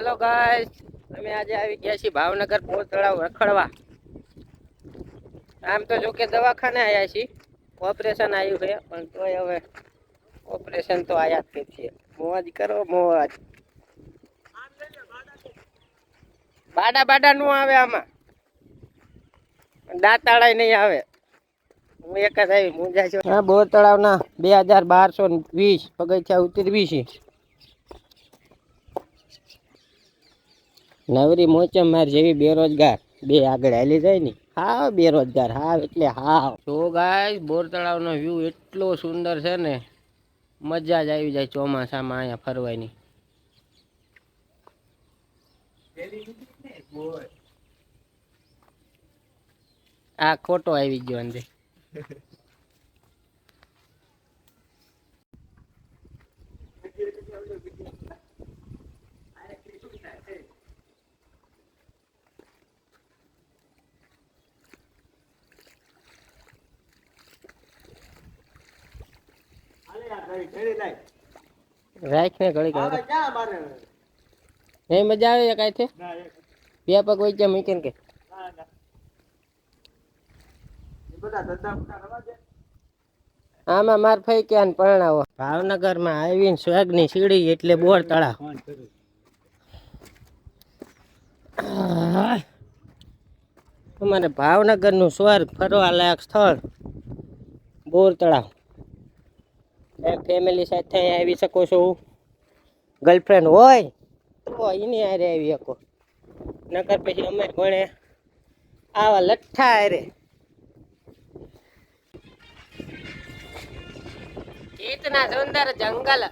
Hello guys, અમે આજે આવી ગયા છીએ ભાવનગર પોર તળાવ રખડવા. આમ તો જો કે દવાખાને આવ્યા છીએ, ઓપરેશન આવ્યું છે, પણ તોય હવે ઓપરેશન તો આયા જ છીએ. મોજ કરો મોજ. બાડા બાડા નું આવે આમાં, દાંતાળાય નહીં આવે. હું એક જ આવી મુંજા છું. હા, બોર તળાવના 2220 પગથિયા ઉતરવી છે. નવરી મોચમ માર જેવી બેરોજગાર બે આગળ હાલી જાય ને, હાવ બેરોજગાર, હાવ એટલે હાવ. તો ગાઈસ, બોર તળાવનો વ્યૂ એટલો સુંદર છે ને, મજા જ આવી જાય ચોમાસામાં અહીંયા ફરવાની. આ ખોટો આવી ગયો અંદર. રાખ ને ઘડી ઘડી એ મજા આવે કઈ છે બે પગ હોય છે મૂકીને કે આમાં માર ફઈ કે પરણાવો. ભાવનગર માં આવીને સ્વર્ગ ની સીડી એટલે બોર તળાવ. અમારે ભાવનગર નું સ્વર્ગ ફરવા લાયક સ્થળ બોર તળાવ. ફેમિલી સાથે આવી શકો છો. ગર્લફ્રેન્ડ હોય તો એની હારે આવી શકો, નકર પછી અમે ભણે આવા લઠ્ઠા હારે. इतना सुंदर जंगल